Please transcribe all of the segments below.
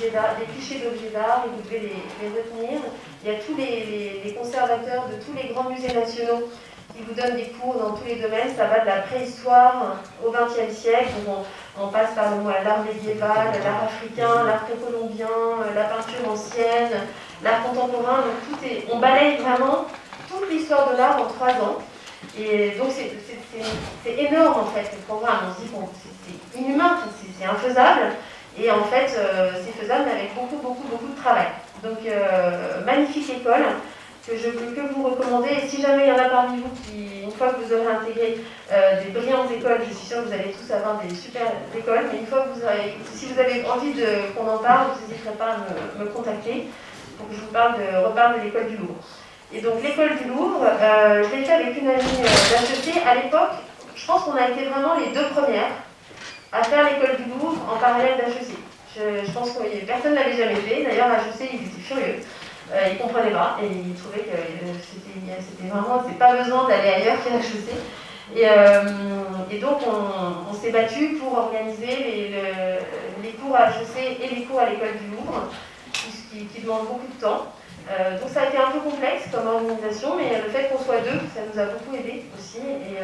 des clichés d'objets d'art, et vous devez les retenir. Il y a tous les conservateurs de tous les grands musées nationaux qui vous donnent des cours dans tous les domaines. Ça va de la préhistoire au XXe siècle. Donc on passe par l'art médiéval, l'art africain, l'art précolombien, la peinture ancienne, l'art contemporain. Donc on balaye vraiment toute l'histoire de l'art en 3 ans. Et donc c'est énorme en fait le programme. On se dit bon, c'est inhumain, c'est infaisable. Et en fait, c'est faisable mais avec beaucoup de travail. Donc magnifique école que je peux que vous recommander. Et si jamais il y en a parmi vous qui, une fois que vous aurez intégré des brillantes écoles, je suis sûre que vous allez tous avoir des super écoles, mais une fois que si vous avez envie qu'on en parle, vous n'hésiterez pas à me contacter pour que je vous reparle de l'école du Louvre. Et donc l'école du Louvre, je l'ai fait avec une amie d'HEC. À l'époque, je pense qu'on a été vraiment les 2 premières à faire l'école du Louvre en parallèle d'HEC. Je pense que personne ne l'avait jamais fait. D'ailleurs, HEC, ils étaient furieux. Ils ne comprenaient pas et ils trouvaient que c'était vraiment, c'est pas besoin d'aller ailleurs qu'à HEC. Et donc, on s'est battu pour organiser les cours à HEC et les cours à l'école du Louvre, qui demandent beaucoup de temps. Donc ça a été un peu complexe comme organisation, mais le fait qu'on soit 2, ça nous a beaucoup aidé aussi. Et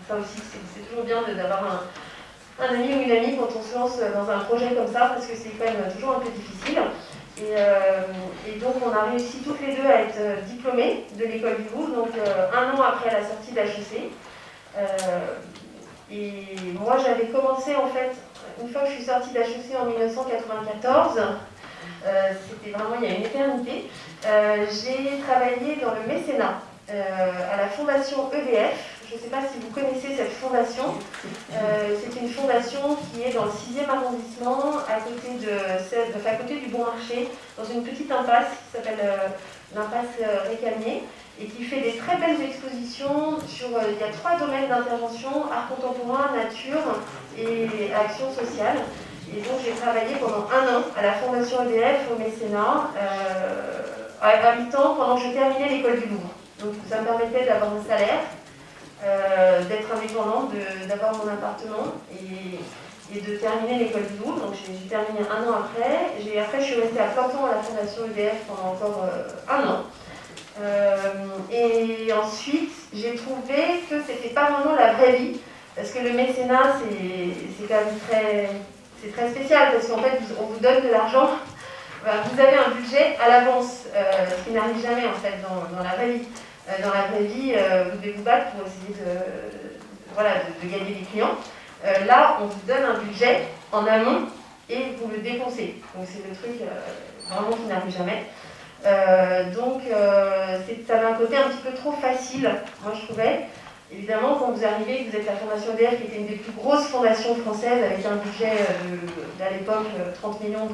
ça aussi, c'est toujours bien d'avoir un ami ou une amie quand on se lance dans un projet comme ça, parce que c'est quand même toujours un peu difficile. Et donc on a réussi toutes les 2 à être diplômées de l'école du Louvre, donc 1 an après la sortie d'HEC. Et moi j'avais commencé en fait, une fois que je suis sortie d'HEC en 1994, c'était vraiment il y a une éternité, j'ai travaillé dans le mécénat à la fondation EDF. Je ne sais pas si vous connaissez cette fondation. C'est une fondation qui est dans le 6e arrondissement, à côté du Bon Marché, dans une petite impasse qui s'appelle l'impasse Récamier, et qui fait des très belles expositions sur. Il y a 3 domaines d'intervention: art contemporain, nature et action sociale. Et donc j'ai travaillé pendant 1 an à la fondation EDF, au mécénat, à mi-temps pendant que je terminais l'école du Louvre. Donc ça me permettait d'avoir un salaire, d'être indépendante, d'avoir mon appartement et de terminer l'école du Louvre. Donc j'ai terminé 1 an après. Après je suis restée à plein temps à la fondation EDF pendant encore 1 an. Et ensuite j'ai trouvé que c'était pas vraiment la vraie vie, parce que le mécénat c'est quand même très spécial, parce qu'en fait on vous donne de l'argent. Vous avez un budget à l'avance, ce qui n'arrive jamais en fait dans la vraie vie. Dans la vraie vie, vous devez vous battre pour essayer de gagner des clients. Là, on vous donne un budget en amont et vous le dépensez. Donc c'est le truc vraiment qui n'arrive jamais. Donc ça avait un côté un petit peu trop facile, moi je trouvais. Évidemment, quand vous arrivez, vous êtes la fondation EDF, qui était une des plus grosses fondations françaises, avec un budget à l'époque 30 millions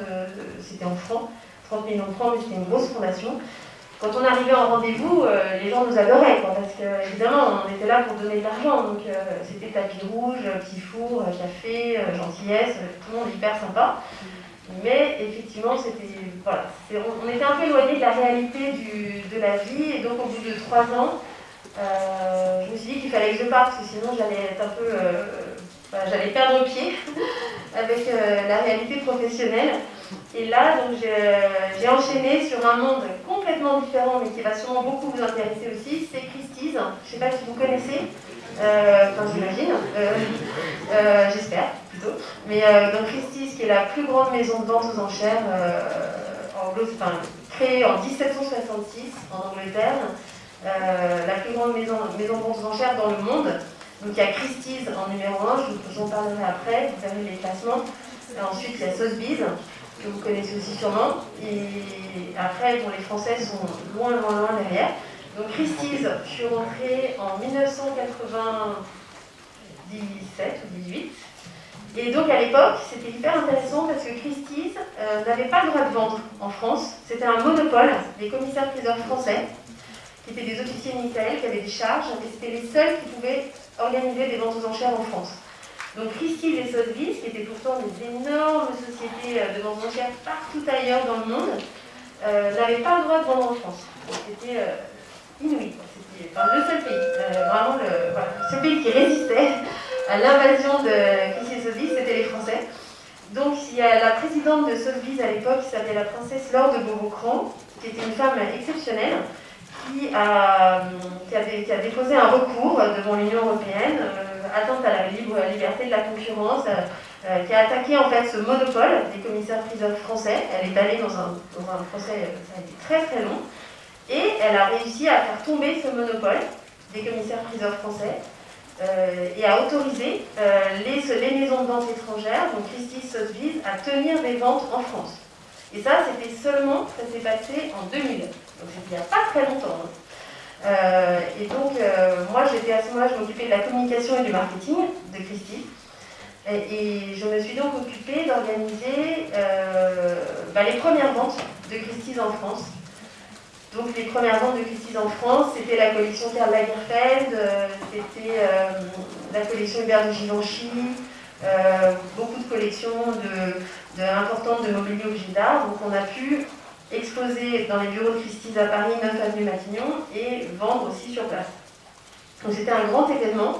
c'était en francs, 30 millions de francs, mais c'était une grosse fondation. Quand on arrivait en rendez-vous, les gens nous adoraient, parce qu'évidemment, on était là pour donner de l'argent. Donc c'était tapis rouge, petit four, café, gentillesse, tout le monde hyper sympa. Mais effectivement, on était un peu éloigné de la réalité de la vie. Et donc au bout de 3 ans, je me suis dit qu'il fallait que je parte, parce que sinon j'allais être un peu, j'allais perdre pied avec la réalité professionnelle. Et là, donc j'ai enchaîné sur un monde complètement différent, mais qui va sûrement beaucoup vous intéresser aussi. C'est Christie's. Je ne sais pas si vous connaissez. J'imagine. J'espère plutôt. Mais donc Christie's, qui est la plus grande maison de vente aux enchères créée en 1766 en Angleterre. La plus grande maison de vente aux enchères dans le monde. Donc il y a Christie's en numéro 1, je vous en parlerai après, vous verrez les classements. Ensuite il y a Sotheby's, que vous connaissez aussi sûrement. Et après, les Français sont loin derrière. Donc Christie's, je suis rentrée en 1997 ou 18. Et donc à l'époque, c'était hyper intéressant parce que Christie's n'avait pas le droit de vendre en France. C'était un monopole des commissaires-priseurs français, qui étaient des officiers ministériels, qui avaient des charges, et c'était les seuls qui pouvaient organiser des ventes aux enchères en France. Donc Christie's et Sotheby's, qui étaient pourtant des énormes sociétés de vente aux enchères partout ailleurs dans le monde, n'avaient pas le droit de vendre en France. C'était inouï. C'était le seul pays, vraiment le seul pays qui résistait à l'invasion de Christie's et Sotheby's, c'était les Français. Donc il y a la présidente de Sotheby's à l'époque, qui s'appelait la princesse Laure de Beaubeaufort, qui était une femme exceptionnelle, qui a déposé un recours devant l'Union européenne, atteinte à la liberté de la concurrence, qui a attaqué en fait ce monopole des commissaires-priseurs français. Elle est allée dans un procès, ça a été très très long, et elle a réussi à faire tomber ce monopole des commissaires-priseurs français et à autoriser les maisons de vente étrangères, donc Christie's, Sotheby's, à tenir des ventes en France. Et ça, c'était seulement, ça s'est passé en 2000, donc c'était il n'y a pas très longtemps. Et donc, moi, j'étais à ce moment-là, je m'occupais de la communication et du marketing de Christie's. Et je me suis donc occupée d'organiser les premières ventes de Christie's en France. Donc les premières ventes de Christie's en France, c'était la collection Karl Lagerfeld, c'était la collection Hubert de Givenchy, beaucoup de collections importantes de mobilier objet d'art. Donc on a pu exposer dans les bureaux de Christie's à Paris, 9 avenue Matignon, et vendre aussi sur place. Donc c'était un grand événement.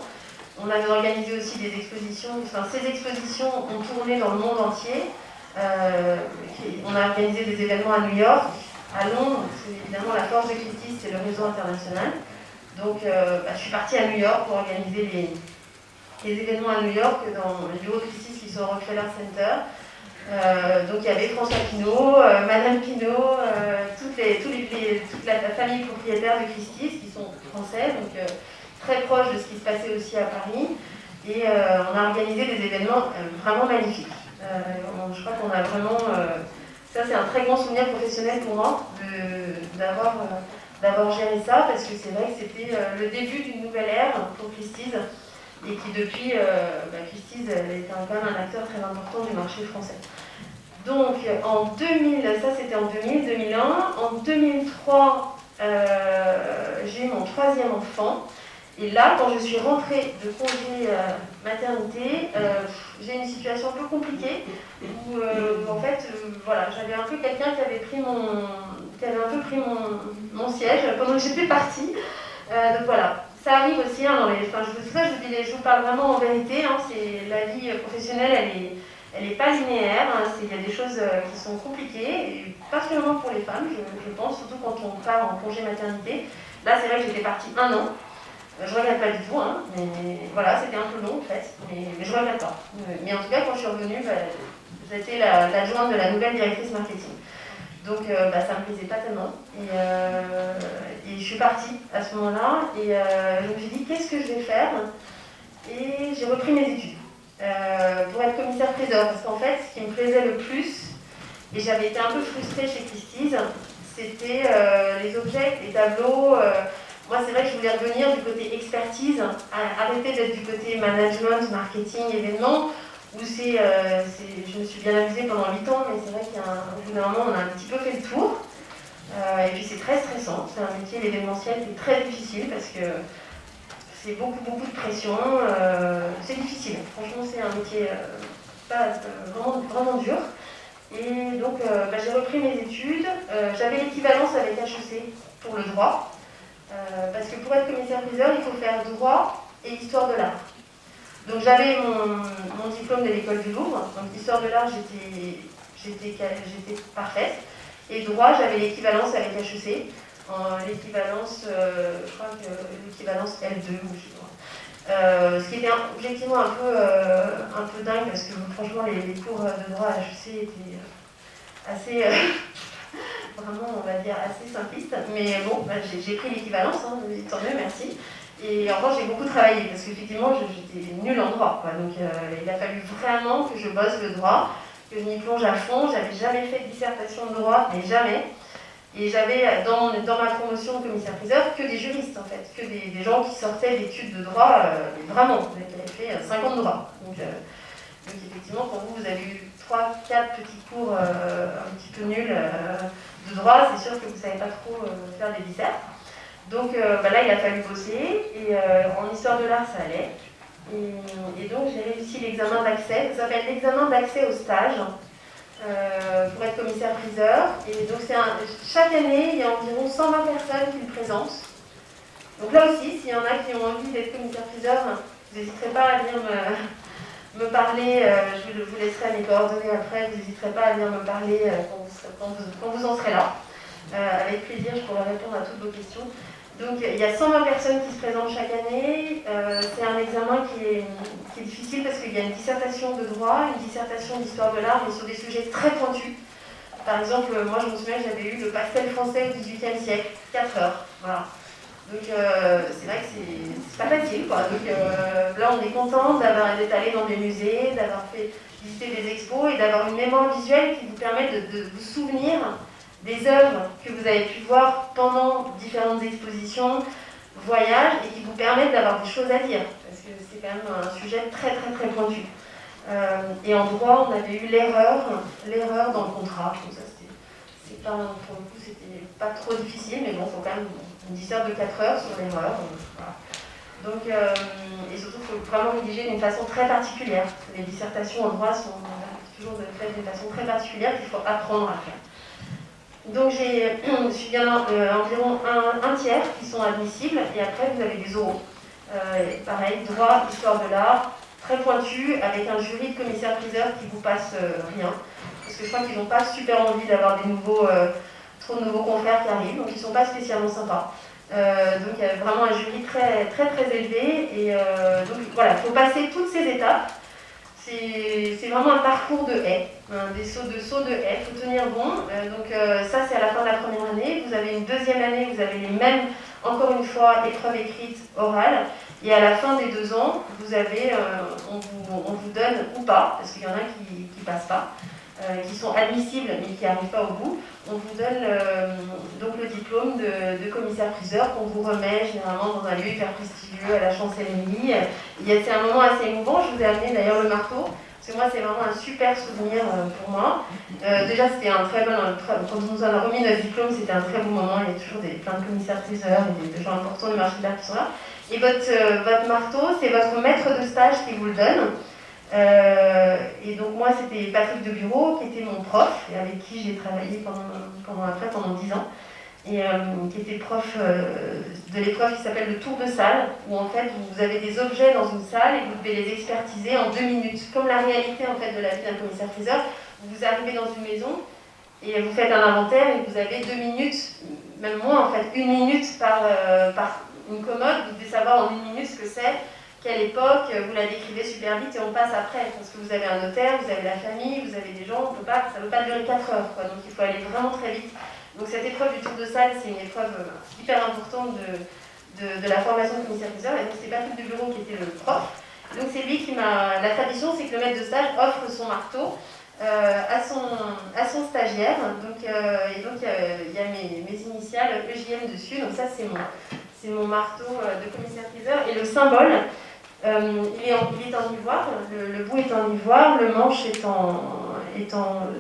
On avait organisé aussi des expositions, enfin ces expositions ont tourné dans le monde entier. On a organisé des événements à New York, à Londres, c'est évidemment la force de Christie's, c'est le réseau international. Donc je suis partie à New York pour organiser les événements à New York dans les bureaux de Christie's qui sont au Rockefeller Center. Donc il y avait François Pinault, Madame Pinault, toute la famille propriétaire de Christie's qui sont français, donc très proche de ce qui se passait aussi à Paris. Et on a organisé des événements vraiment magnifiques. Je crois qu'on a vraiment... ça, c'est un très grand souvenir professionnel pour moi d'avoir géré ça, parce que c'est vrai que c'était le début d'une nouvelle ère pour Christie's, et qui depuis, Christie's est quand même un acteur très important du marché français. Donc en 2000, ça c'était en 2000, 2001, en 2003, j'ai eu mon 3e enfant. Et là, quand je suis rentrée de congé maternité, j'ai une situation un peu compliquée où, en fait, voilà, j'avais un peu quelqu'un qui avait un peu pris mon siège pendant que j'étais partie. Donc voilà, ça arrive aussi. Hein, je vous parle vraiment en vérité. Hein, la vie professionnelle, elle est pas linéaire. Hein, il y a des choses qui sont compliquées, et particulièrement pour les femmes, je pense, surtout quand on part en congé maternité. Là, c'est vrai que j'étais partie 1 an. Je ne regrette pas du tout, hein, mais voilà, c'était un peu long en fait, mais je ne regrette pas. Mais en tout cas, quand je suis revenue, j'étais l'adjointe de la nouvelle directrice marketing. Donc ça ne me plaisait pas tellement. Et je suis partie à ce moment-là, et je me suis dit, qu'est-ce que je vais faire? Et j'ai repris mes études pour être commissaire-priseur, parce qu'en fait, ce qui me plaisait le plus, et j'avais été un peu frustrée chez Christie's, c'était les objets, les tableaux. Moi, c'est vrai que je voulais revenir du côté expertise, arrêter d'être du côté management, marketing, événement, où je me suis bien amusée pendant 8 ans, mais c'est vrai qu'au bout d'un moment, on a un petit peu fait le tour. Et puis c'est très stressant, c'est un métier, l'événementiel, qui est très difficile, parce que c'est beaucoup de pression, c'est difficile. Franchement, c'est un métier vraiment dur. Et donc, j'ai repris mes études, j'avais l'équivalence avec HEC pour le droit. Parce que pour être commissaire-priseur, il faut faire droit et histoire de l'art. Donc j'avais mon diplôme de l'école du Louvre, donc histoire de l'art, j'étais parfaite. Et droit, j'avais l'équivalence avec HEC, l'équivalence, je crois que l'équivalence L2 ou je sais pas. Ce qui était objectivement un peu dingue, parce que franchement les cours de droit à HEC étaient assez... vraiment, on va dire, assez simpliste. Mais bon, j'ai pris l'équivalence, hein, tant mieux, merci. Et en revanche, j'ai beaucoup travaillé, parce qu'effectivement, j'étais nulle en droit, quoi. Donc, il a fallu vraiment que je bosse le droit, que je m'y plonge à fond. J'avais jamais fait de dissertation de droit, mais jamais. Et j'avais, dans ma promotion de commissaire-priseur, que des juristes, en fait, que des gens qui sortaient d'études de droit, vraiment, qui avaient fait 5 ans de droit. Donc effectivement, quand vous avez eu 3-4 petits cours un petit peu nuls de droit, c'est sûr que vous ne savez pas trop faire des dissertes. Donc là, il a fallu bosser, et en histoire de l'art, ça allait. Et donc, j'ai réussi l'examen d'accès. Ça s'appelle l'examen d'accès au stage pour être commissaire-priseur. Et donc, chaque année, il y a environ 120 personnes qui le présentent. Donc là aussi, s'il y en a qui ont envie d'être commissaire-priseur, vous n'hésiterez pas à venir me parler, je vous laisserai mes coordonnées après, vous n'hésiterez pas à venir me parler quand vous en serez là. Avec plaisir, je pourrai répondre à toutes vos questions. Donc il y a 120 personnes qui se présentent chaque année. C'est un examen qui est difficile parce qu'il y a une dissertation de droit, une dissertation d'histoire de l'art, mais sur des sujets très pointus. Par exemple, moi je me souviens que j'avais eu le pastel français au XVIIIe siècle, 4 heures. Voilà. Donc c'est vrai que c'est pas facile, quoi. Donc là on est content d'être allé dans des musées, d'avoir fait visiter des expos et d'avoir une mémoire visuelle qui vous permet de vous souvenir des œuvres que vous avez pu voir pendant différentes expositions, voyages, et qui vous permettent d'avoir des choses à dire, parce que c'est quand même un sujet très très très pointu. Et en droit, on avait eu l'erreur dans le contrat. Donc ça, c'est pas, pour le coup, c'était pas trop difficile, mais bon, il faut quand même une disserte de 4 heures sur l'erreur. Voilà. Donc, et surtout, il faut vraiment rédiger d'une façon très particulière. Les dissertations en droit sont toujours faites d'une façon très particulière qu'il faut apprendre à faire. Donc je suis bien environ un tiers qui sont admissibles, et après vous avez des oraux. Pareil, droit, histoire de l'art, très pointu, avec un jury de commissaires-priseurs qui vous passe rien. Parce que je crois qu'ils n'ont pas super envie d'avoir trop de nouveaux confrères qui arrivent, donc ils ne sont pas spécialement sympas. Donc il y a vraiment un jury très très très élevé, et donc voilà, il faut passer toutes ces étapes. C'est vraiment un parcours de haies, des sauts de haies, il faut tenir bon. Donc ça c'est à la fin de la première année. Vous avez une deuxième année, vous avez les mêmes, encore une fois, épreuves écrites, orales. Et à la fin des 2 ans, vous avez, on vous donne ou pas, parce qu'il y en a qui ne passent pas, qui sont admissibles mais qui n'arrivent pas au bout. On vous donne donc le diplôme de commissaire-priseur qu'on vous remet généralement dans un lieu hyper prestigieux, à la Chancellerie. C'est un moment assez émouvant. Je vous ai amené d'ailleurs le marteau, parce que moi c'est vraiment un super souvenir pour moi. Déjà c'était un très bon, quand on nous a remis notre diplôme, c'était un très beau moment. Il y a toujours plein de commissaires-priseurs et des gens importants du marché de l'art qui sont là. Et votre marteau, c'est votre maître de stage qui vous le donne. Et donc moi c'était Patrick de Bureau qui était mon prof et avec qui j'ai travaillé pendant 10 ans, et qui était prof de l'épreuve qui s'appelle le tour de salle, où en fait vous avez des objets dans une salle et vous devez les expertiser en 2 minutes, comme la réalité en fait de la vie d'un commissaire-priseur. Vous arrivez dans une maison et vous faites un inventaire et vous avez 2 minutes, même moins en fait, 1 minute par une commode. Vous devez savoir en 1 minute ce que c'est, quelle époque, vous la décrivez super vite et on passe après, parce que vous avez un notaire, vous avez la famille, vous avez des gens, ça ne peut pas durer 4 heures, quoi, donc il faut aller vraiment très vite. Donc cette épreuve du tour de salle, c'est une épreuve hyper importante de la formation de commissaire-priseur, et donc c'est Patrick de Bureau qui était le prof. Donc c'est lui qui m'a... La tradition, c'est que le maître de stage offre son marteau à son stagiaire, donc, et donc il y a mes initiales EJM dessus, donc ça c'est mon marteau de commissaire-priseur, et le symbole, il est en ivoire, le bout est en ivoire, le manche est en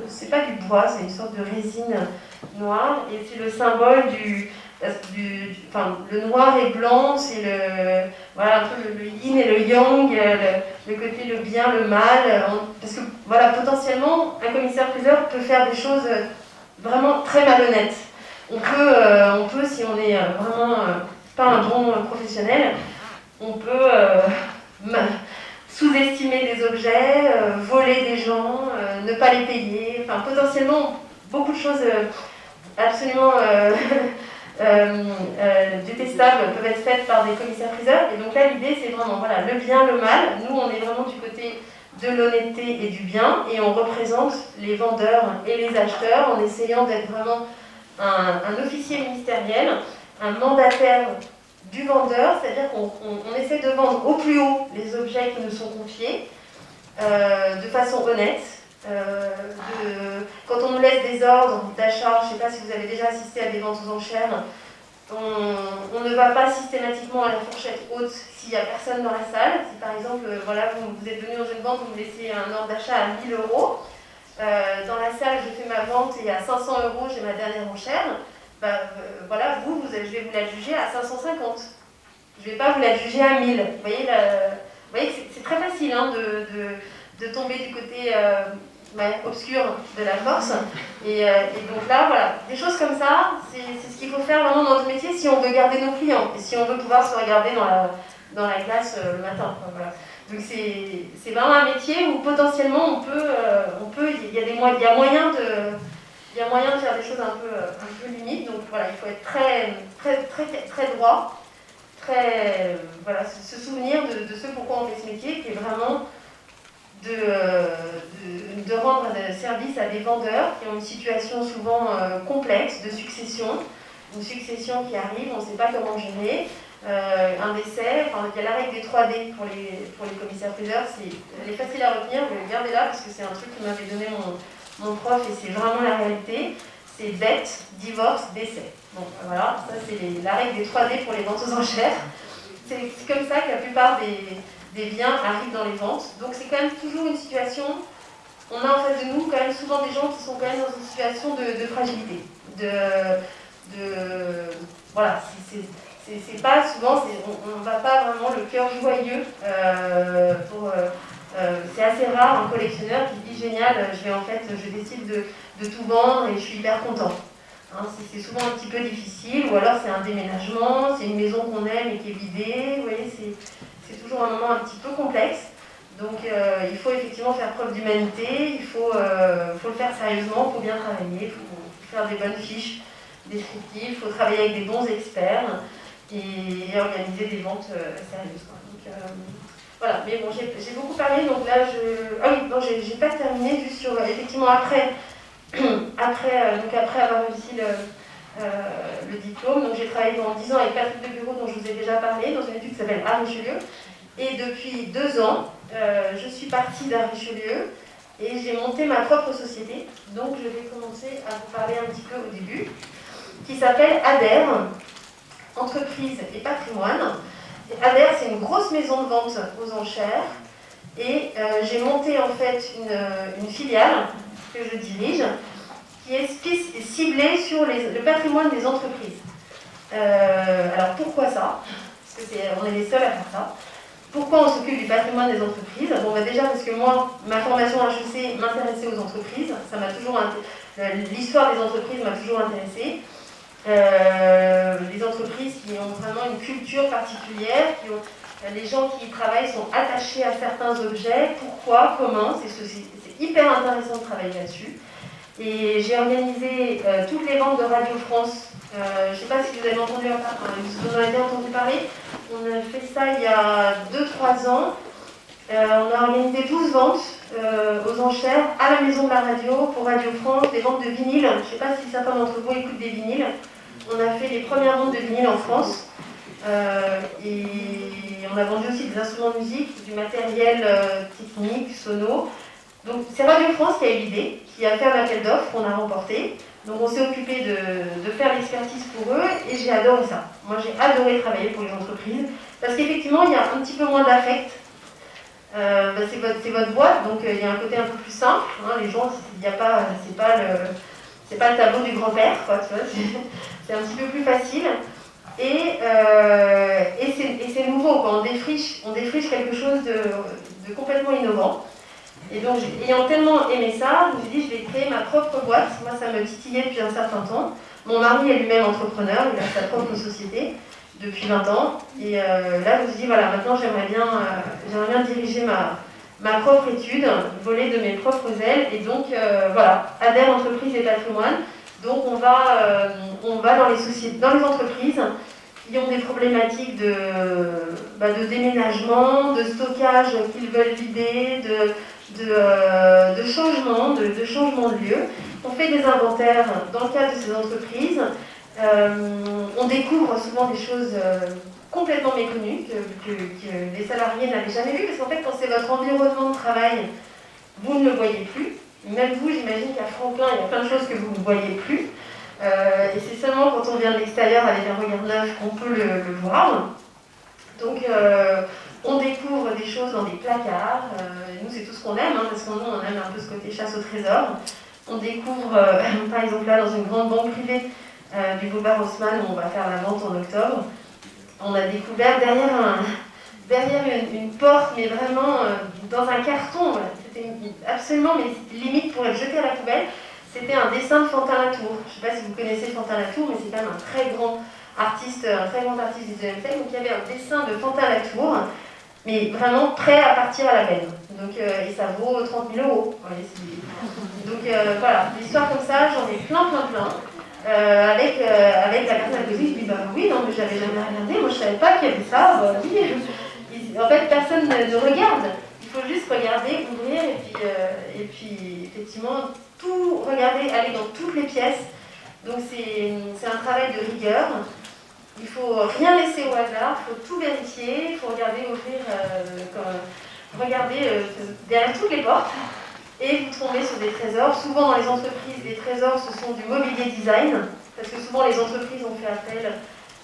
c'est pas du bois, c'est une sorte de résine noire, et c'est le symbole le noir et blanc, c'est voilà, un peu le yin et le yang, le côté le bien, le mal, parce que voilà, potentiellement, un commissaire-priseur peut faire des choses vraiment très malhonnêtes. On peut si on est vraiment pas un bon professionnel, on peut sous-estimer des objets, voler des gens, ne pas les payer, enfin potentiellement beaucoup de choses absolument détestables peuvent être faites par des commissaires-priseurs. Et donc là l'idée c'est vraiment voilà, le bien, le mal. Nous on est vraiment du côté de l'honnêteté et du bien, et on représente les vendeurs et les acheteurs en essayant d'être vraiment un officier ministériel, un mandataire du vendeur, c'est-à-dire qu'on essaie de vendre au plus haut les objets qui nous sont confiés, de façon honnête. Quand on nous laisse des ordres d'achat, je ne sais pas si vous avez déjà assisté à des ventes aux enchères, on ne va pas systématiquement à la fourchette haute s'il n'y a personne dans la salle. Si par exemple, voilà, vous êtes venu dans une vente, vous me laissez un ordre d'achat à 1 000 €, dans la salle je fais ma vente et à 500 €, j'ai ma dernière enchère. Voilà, je vais vous la juger à 550. Je ne vais pas vous la juger à 1000. Vous voyez que c'est très facile hein, de tomber du côté obscur de la force. Et donc là, voilà, des choses comme ça, c'est ce qu'il faut faire vraiment dans notre métier si on veut garder nos clients et si on veut pouvoir se regarder dans la glace le matin. Voilà. Donc c'est vraiment un métier où potentiellement il y a moyen de faire des choses un peu limites. Donc voilà, il faut être très droit, voilà, se souvenir de ce pourquoi on fait ce métier, qui est vraiment de rendre service à des vendeurs qui ont une situation souvent complexe de succession, une succession qui arrive, on ne sait pas comment gérer, un décès, enfin, il y a la règle des 3D pour les commissaires-priseurs, elle est facile à retenir, vous le gardez là parce que c'est un truc que m'avait donné mon prof et c'est vraiment la réalité, c'est dette, divorce, décès. Bon, voilà, ça c'est la règle des 3D pour les ventes aux enchères. C'est comme ça que la plupart des biens arrivent dans les ventes. Donc c'est quand même toujours une situation, on a en face de nous quand même souvent des gens qui sont quand même dans une situation de fragilité. Voilà, c'est pas souvent, on ne va pas vraiment le cœur joyeux c'est assez rare un collectionneur qui dit génial, je décide de tout vendre et je suis hyper content. Hein, c'est souvent un petit peu difficile, ou alors c'est un déménagement, c'est une maison qu'on aime et qui est vidée, vous voyez, c'est toujours un moment un petit peu complexe. Donc il faut effectivement faire preuve d'humanité, il faut le faire sérieusement, il faut bien travailler, il faut faire des bonnes fiches descriptives, il faut travailler avec des bons experts et organiser des ventes sérieuses. Donc, voilà, mais bon, j'ai beaucoup parlé, donc là ah oui, non, j'ai pas terminé, juste sur, effectivement, après avoir réussi le diplôme, donc j'ai travaillé pendant 10 ans avec Patrick de Bureau, dont je vous ai déjà parlé, dans une étude qui s'appelle À Richelieu. Et depuis 2 ans, je suis partie d'À Richelieu et j'ai monté ma propre société. Donc je vais commencer à vous parler un petit peu au début, qui s'appelle ADER, Entreprise et Patrimoine. Et ADER, c'est une grosse maison de vente aux enchères. Et j'ai monté en fait une filiale que je dirige, qui est ciblée sur le patrimoine des entreprises. Alors pourquoi ça? Parce qu'on est les seuls à faire ça. Pourquoi on s'occupe du patrimoine des entreprises? Bon, bah déjà parce que moi, ma formation HEC m'intéressait aux entreprises. L'histoire des entreprises m'a toujours intéressée. Les entreprises qui ont vraiment une culture particulière, les gens qui y travaillent sont attachés à certains objets. Pourquoi? Comment? C'est hyper intéressant de travailler là-dessus. Et j'ai organisé toutes les ventes de Radio France. Je ne sais pas si vous avez entendu parler. On a fait ça il y a 2-3 ans. On a organisé 12 ventes aux enchères à la maison de la radio pour Radio France, des ventes de vinyles. Je ne sais pas si certains d'entre vous écoutent des vinyles. On a fait les premières ventes de vinyles en France. Et on a vendu aussi des instruments de musique, du matériel technique, sono. Donc c'est Radio France qui a eu l'idée, qui a fait un appel d'offres qu'on a remporté. Donc on s'est occupé de faire l'expertise pour eux et j'ai adoré ça. Moi j'ai adoré travailler pour les entreprises parce qu'effectivement il y a un petit peu moins d'affect. C'est votre boîte, donc il y a un côté un peu plus simple. Hein, les gens, c'est pas le tableau du grand-père, quoi, tu vois, c'est un petit peu plus facile. Et c'est nouveau, quoi. On défriche quelque chose de complètement innovant. Et donc, ayant tellement aimé ça, je me suis dit, je vais créer ma propre boîte. Moi, ça me titillait depuis un certain temps. Mon mari est lui-même entrepreneur, il a sa propre société depuis 20 ans. Et là, je me suis dit, voilà, maintenant, j'aimerais bien diriger ma propre étude, voler de mes propres ailes. Et donc, voilà, ADER, Entreprise et Patrimoine. Donc, on va dans les sociétés, dans les entreprises qui ont des problématiques de déménagement, de stockage qu'ils veulent vider, de changement de lieu. On fait des inventaires dans le cadre de ces entreprises. On découvre souvent des choses complètement méconnues que les salariés n'avaient jamais vues, parce qu'en fait, quand c'est votre environnement de travail, vous ne le voyez plus. Même vous, j'imagine qu'à Franklin, il y a plein de choses que vous ne voyez plus. Et c'est seulement quand on vient de l'extérieur avec un regard neuf qu'on peut le voir. Donc, on découvre des choses dans des placards. Nous, c'est tout ce qu'on aime, hein, parce qu'on on aime un peu ce côté chasse au trésor. On découvre, par exemple, là, dans une grande banque privée du boulevard Haussmann, où on va faire la vente en octobre, on a découvert derrière une porte, mais vraiment dans un carton. C'était absolument, mais limite pour être jeté à la poubelle. C'était un dessin de Fantin Latour. Je ne sais pas si vous connaissez Fantin Latour, mais c'est quand même un très grand artiste du 19e siècle. Donc il y avait un dessin de Fantin Latour mais vraiment prêt à partir à la peine. Donc, et ça vaut 30 000 euros. Ouais, donc voilà, des histoires comme ça, j'en ai plein. Avec la personne à côté qui dit bah oui, non, mais j'avais jamais regardé, moi je savais pas qu'il y avait ça. Bah, oui. En fait, personne ne regarde. Il faut juste regarder, ouvrir et puis effectivement tout regarder, aller dans toutes les pièces. Donc c'est un travail de rigueur. Il faut rien laisser au hasard, il faut tout vérifier, il faut regarder, ouvrir, regarder derrière toutes les portes. Et vous tombez sur des trésors. Souvent dans les entreprises, les trésors ce sont du mobilier design, parce que souvent les entreprises ont fait appel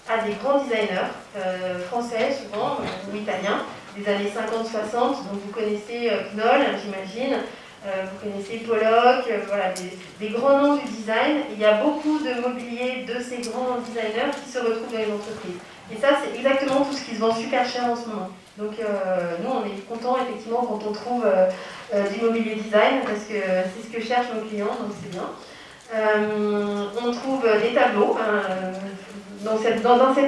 à des grands designers, français souvent, ou italiens, des années 50-60, donc vous connaissez Knoll, j'imagine, vous connaissez Pollock, voilà, des grands noms du design. Il y a beaucoup de mobilier de ces grands designers qui se retrouvent dans les entreprises. Et ça, c'est exactement tout ce qui se vend super cher en ce moment. Donc nous, on est contents effectivement quand on trouve du mobilier design, parce que c'est ce que cherchent nos clients, donc c'est bien. On trouve des tableaux. Dans cette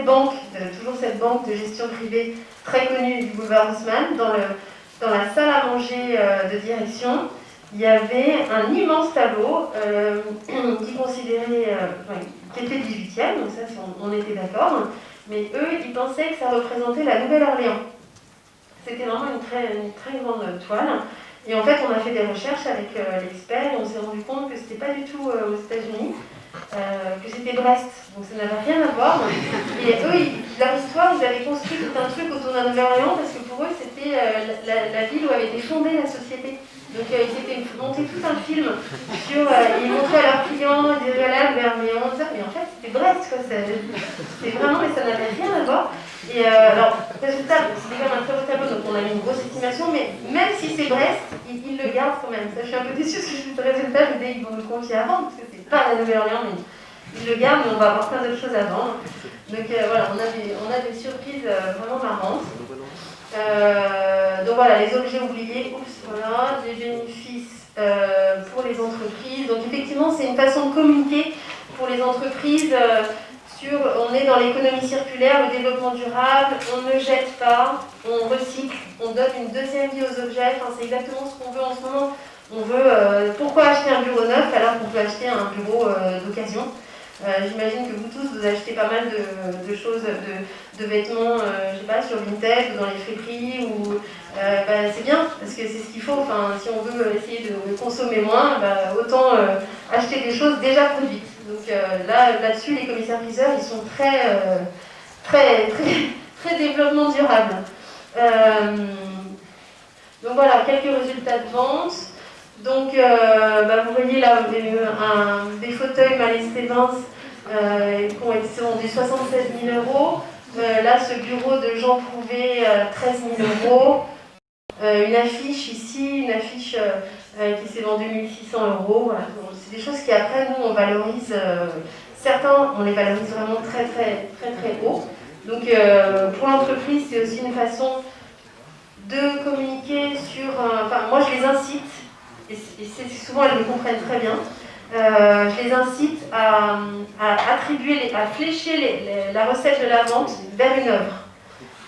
banque, toujours cette banque de gestion privée très connue du boulevard Haussmann, dans la salle à manger de direction, il y avait un immense tableau qui considérait, qui était 18e, donc ça on était d'accord, mais eux ils pensaient que ça représentait la Nouvelle-Orléans. C'était vraiment une très grande toile. Et en fait, on a fait des recherches avec l'expert et on s'est rendu compte que c'était pas du tout aux États-Unis, que c'était Brest. Donc ça n'avait rien à voir. Et eux, leur histoire, ils avaient construit tout un truc autour de la Nouvelle-Orléans parce que pour eux, c'était la ville où avait été fondée la société. Donc ils s'étaient monté tout un film sur. Ils montraient à leurs clients, ils disaient là, Nouvelle-Orléans, ça. Mais en fait, c'était Brest, quoi. C'était vraiment, mais ça n'avait rien à voir. Et alors, résultat, c'était quand même un très beau tableau, donc on a mis une grosse estimation, mais même si c'est Brest, ils le gardent quand même. Ça, je suis un peu déçue parce que ce résultat, je me disais, ils vont le confier à vendre, parce que c'est pas la Nouvelle-Orléans, mais ils le gardent, mais on va avoir plein d'autres choses à vendre. Donc voilà, on a des surprises vraiment marrantes. Donc voilà, les objets oubliés, voilà, des bénéfices pour les entreprises. Donc effectivement, c'est une façon de communiquer pour les entreprises. On est dans l'économie circulaire, le développement durable, on ne jette pas, on recycle, on donne une deuxième vie aux objets. Enfin, c'est exactement ce qu'on veut en ce moment. On veut, pourquoi acheter un bureau neuf alors qu'on peut acheter un bureau d'occasion? J'imagine que vous tous, vous achetez pas mal de choses, de vêtements, je sais pas, sur Vinted ou dans les friperies. C'est bien, parce que c'est ce qu'il faut. Enfin, si on veut essayer de consommer moins, autant acheter des choses déjà produites. Donc là-dessus, les commissaires-priseurs, ils sont très développement durable. Donc voilà, quelques résultats de vente. Donc vous voyez là des fauteuils Malais-Stevens qui ont été vendus 76 000 euros. Là, ce bureau de Jean Prouvé, 13 000 euros. Une affiche ici, une affiche qui s'est vendue 1 600 euros. Voilà. C'est des choses qui après nous on valorise. Certains on les valorise vraiment très haut. Donc pour l'entreprise c'est aussi une façon de communiquer sur. Moi je les incite et c'est souvent elles le comprennent très bien. Je les incite à attribuer, à flécher la recette de la vente vers une œuvre.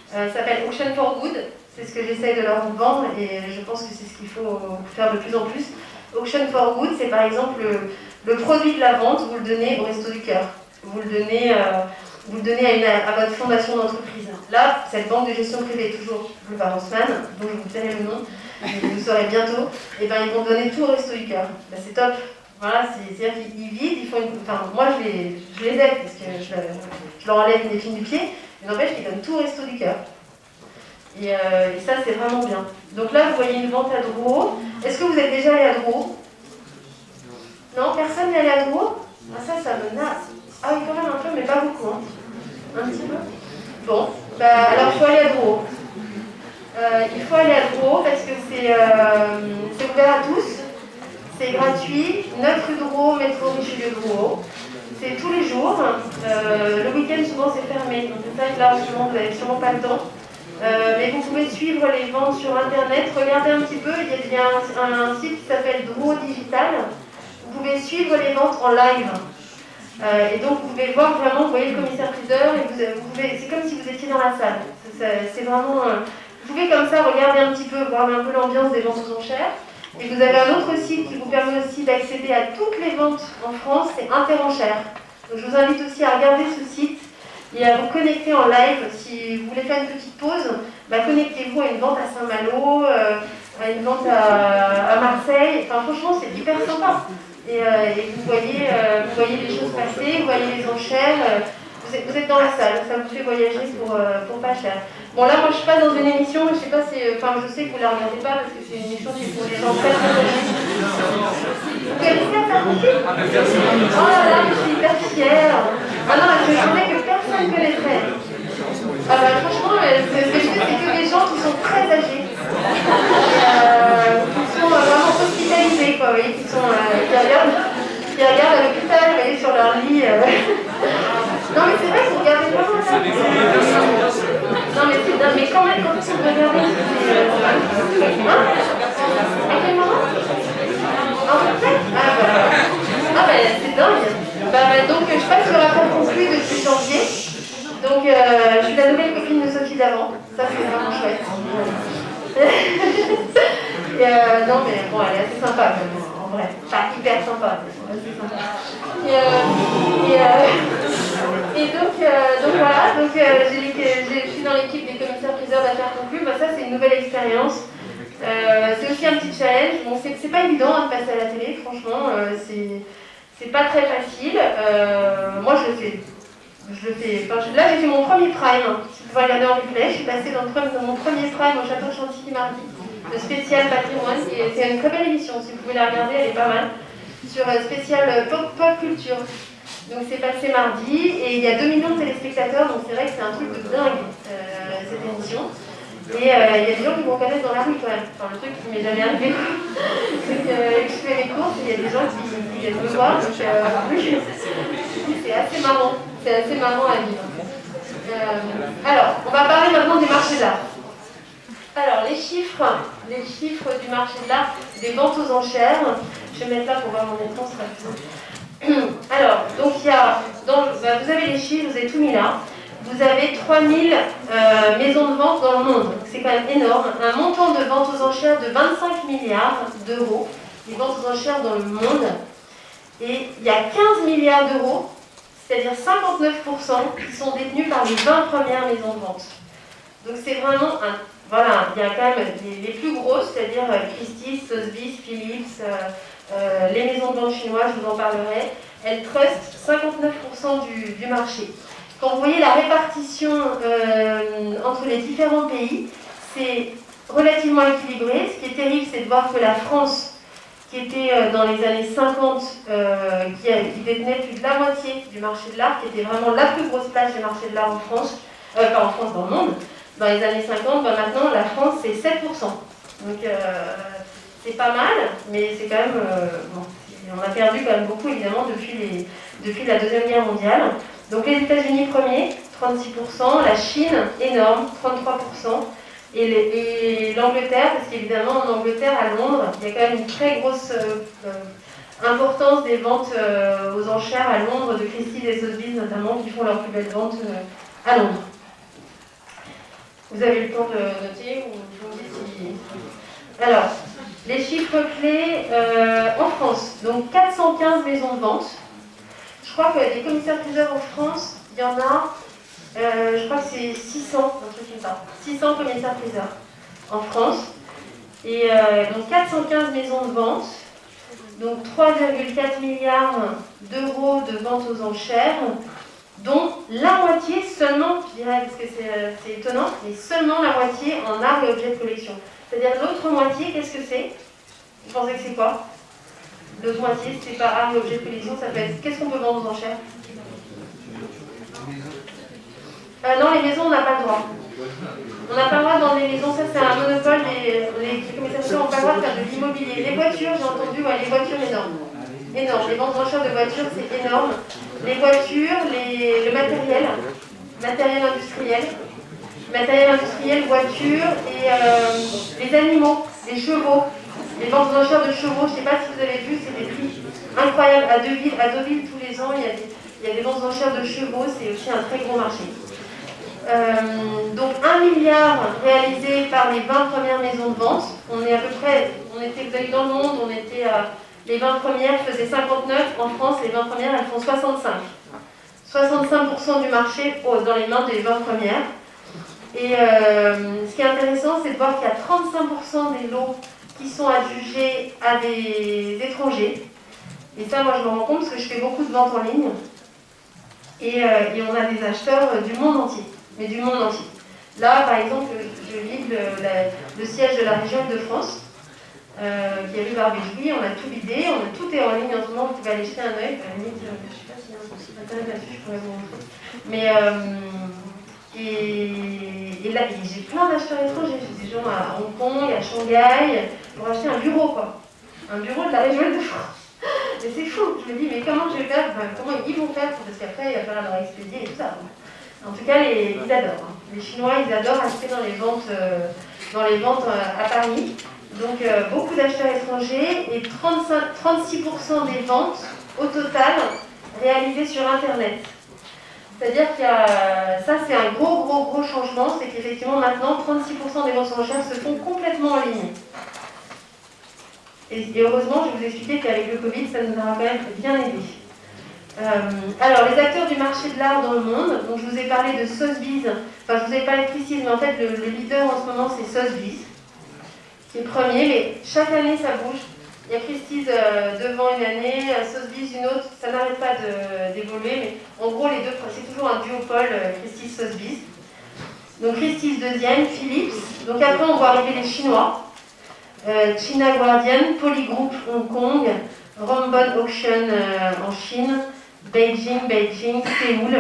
Ça s'appelle Auction for Good. C'est ce que j'essaye de leur vendre et je pense que c'est ce qu'il faut faire de plus en plus. Auction for Good, c'est par exemple le produit de la vente, vous le donnez au Resto du Cœur. Vous le donnez à votre fondation d'entreprise. Là, cette banque de gestion privée, toujours Boulevard Haussmann, dont je vous tairai le nom, vous le saurez bientôt, et ils vont donner tout au Resto du Cœur. C'est top. Voilà, c'est-à-dire qu'ils vident, ils font moi je les aide parce que je leur enlève une épine du pied, mais n'empêche qu'ils donnent tout au Resto du Cœur. Et ça, c'est vraiment bien. Donc là, vous voyez une vente à Drouot. Est-ce que vous êtes déjà allé à Drouot? Non, personne n'est allé à Drouot? Ça me nasse. Ah oui, quand même un peu, mais pas beaucoup. Hein. Un petit peu. Bon, alors il faut aller à Drouot. Il faut aller à Drouot parce que c'est ouvert à tous. C'est gratuit. 9 rue Drouot, métro Richelieu Drouot. C'est tous les jours. Le week-end, souvent, c'est fermé. Donc c'est ça que là, en ce moment, vous n'avez sûrement pas le temps. Mais vous pouvez suivre les ventes sur internet, regardez un petit peu, il y a un site qui s'appelle Drouot Digital. Vous pouvez suivre les ventes en live. Et donc vous pouvez voir vraiment, vous voyez le commissaire-priseur, et c'est comme si vous étiez dans la salle. C'est vraiment Vous pouvez comme ça regarder un petit peu, voir un peu l'ambiance des ventes aux enchères. Et vous avez un autre site qui vous permet aussi d'accéder à toutes les ventes en France, c'est Interenchères. Donc je vous invite aussi à regarder ce site et à vous connecter en live. Si vous voulez faire une petite pause, connectez-vous à une vente à Saint-Malo, à une vente à Marseille. Enfin, franchement, c'est hyper sympa. Et vous voyez les choses passer, vous voyez les enchères. Vous êtes dans la salle, ça vous fait voyager pour pas cher. Bon, là, moi, je suis pas dans une émission, je sais pas si... Enfin, je sais que vous la regardez pas parce que c'est une émission qui est pour les gens très âgés. Vous connaissez la Sarkozy? Oh là là, je suis hyper fière. Ah non, je connais que personne ne connaîtrait. Ah bah, franchement, c'est que des gens qui sont très âgés. Qui sont vraiment hospitalisés, quoi, oui, qui regardent à l'hôpital, vous voyez, sur leur lit. Non mais c'est vrai que vous regardez vraiment ça. Non mais quand même, quand vous regardez, à quel moment? En fait? C'est dingue. Donc je passe sur Affaires conclues depuis janvier. Donc je suis la nouvelle copine de Sophie d'avant. Ça c'est vraiment chouette. Non mais bon, elle est assez sympa quand même, en vrai. Enfin, hyper sympa. Assez sympa. Et donc voilà, je suis dans l'équipe des commissaires priseurs d'affaires conclues. Ça c'est une nouvelle expérience. C'est aussi un petit challenge. Bon, c'est pas évident de passer à la télé, franchement, c'est pas très facile. Moi je le fais. Là j'ai fait mon premier prime. Si vous pouvez regarder en replay, je suis passée dans mon premier prime au château de Chantilly mardi, le spécial patrimoine. C'est une très belle émission, si vous pouvez la regarder, elle est pas mal. Sur spécial pop culture. Donc c'est passé mardi et il y a 2 millions de téléspectateurs, donc c'est vrai que c'est un truc de dingue cette émission. Et il y a des gens qui me reconnaissent dans la rue quand même. Enfin, le truc qui m'est jamais arrivé. Donc je fais les courses et il y a des gens qui viennent me voir. Donc c'est assez marrant. C'est assez marrant à vivre. Alors, on va parler maintenant du marché de l'art. Alors, les chiffres du marché de l'art, des ventes aux enchères. Je vais mettre là pour voir mon écran, ce sera plus. Alors, donc il y a, vous avez les chiffres, vous avez tout mis là. Vous avez 3000 maisons de vente dans le monde, donc c'est quand même énorme. Un montant de ventes aux enchères de 25 milliards d'euros, les ventes aux enchères dans le monde. Et il y a 15 milliards d'euros, c'est-à-dire 59% qui sont détenus par les 20 premières maisons de vente. Donc c'est vraiment voilà, il y a quand même les plus grosses, c'est-à-dire Christie's, Sotheby's, Philips, les maisons de vente chinoises, je vous en parlerai. Elles trustent 59% du marché. Quand vous voyez la répartition entre les différents pays, c'est relativement équilibré. Ce qui est terrible, c'est de voir que la France, qui était dans les années 50, qui détenait plus de la moitié du marché de l'art, qui était vraiment la plus grosse place du marché de l'art en France, pas en France, dans le monde, dans les années 50, maintenant la France c'est 7%. Donc c'est pas mal, mais c'est quand même... on a perdu quand même beaucoup évidemment depuis la Deuxième Guerre mondiale. Donc les États-Unis premiers, 36%, la Chine énorme, 33%, et l'Angleterre, parce qu'évidemment en Angleterre, à Londres, il y a quand même une très grosse importance des ventes aux enchères à Londres, de Christie's et Sotheby's notamment, qui font leurs plus belles ventes à Londres. Vous avez le temps de noter ou je vous dis si... Alors, les chiffres clés en France, donc 415 maisons de vente. Je crois que les commissaires-priseurs en France, il y en a, je crois que c'est 600, un truc comme ça. 600 commissaires-priseurs en France. Et donc 415 maisons de vente, donc 3,4 milliards d'euros de ventes aux enchères, dont la moitié seulement, je dirais, parce que c'est étonnant, mais seulement la moitié en art et objets de collection. C'est-à-dire l'autre moitié, qu'est-ce que c'est? Vous pensez que c'est quoi? L'autre moitié, c'est pas art et objets de collection, ça peut être... Qu'est-ce qu'on peut vendre aux enchères? Non, les maisons, on n'a pas le droit. On n'a pas le droit dans les maisons, ça c'est un monopole, les commissaires n'ont pas le droit de faire de l'immobilier. Les voitures, j'ai entendu, ouais, les voitures énormes. Énorme, les ventes aux enchères de voitures, c'est énorme. Les voitures, le matériel industriel, voitures et les animaux, les chevaux. Les ventes aux enchères de chevaux, je ne sais pas si vous avez vu, c'est des prix incroyables. À Deauville, tous les ans, il y a des ventes aux enchères de chevaux, c'est aussi un très gros marché. Donc 1 milliard réalisé par les 20 premières maisons de vente. On est à peu près, vous avez vu dans le monde, les 20 premières faisaient 59, en France les 20 premières elles font 65. 65% du marché dans les mains des 20 premières. Et ce qui est intéressant, c'est de voir qu'il y a 35% des lots qui sont adjugés à des étrangers. Et ça, moi je me rends compte parce que je fais beaucoup de ventes en ligne. Et on a des acheteurs du monde entier. Mais du monde entier. Là, par exemple, je lis le siège de la région de France, qui est rue Barbéjoui. On a tout l'idée, tout est en ligne en ce moment, vous pouvez aller jeter un œil. À la limite, je ne sais pas s'il y a un site internet là-dessus, je pourrais vous montrer. Mais, et là, j'ai plein d'acheteurs étrangers. J'ai des gens à Hong Kong, à Shanghai, pour acheter un bureau, quoi. Un bureau de la région de France. Mais c'est fou, je me dis, mais comment je vais faire, comment ils vont faire, parce qu'après, il va falloir leur expédier et tout ça. En tout cas, ils adorent. Les Chinois, ils adorent acheter dans les ventes à Paris. Donc, beaucoup d'acheteurs étrangers et 36% des ventes au total réalisées sur Internet. C'est-à-dire qu'il y a, ça c'est un gros changement, c'est qu'effectivement maintenant 36% des ventes aux enchères se font complètement en ligne. Et heureusement, je vais vous expliquer qu'avec le Covid, ça nous aura quand même bien aidé. Alors, les acteurs du marché de l'art dans le monde, donc je vous ai parlé de Sotheby's, enfin je vous ai parlé de Christie's, mais en fait le leader en ce moment c'est Sotheby's, qui est premier, mais chaque année ça bouge. Il y a Christie's devant une année, Sotheby's une autre, ça n'arrête pas d'évoluer, mais en gros les deux, c'est toujours un duopole Christie's-Sotheby's. Donc Christie's deuxième, Philips, donc après on voit arriver les Chinois, China Guardian, Polygroup Hong Kong, Rombon Auction en Chine, Beijing, Séoul,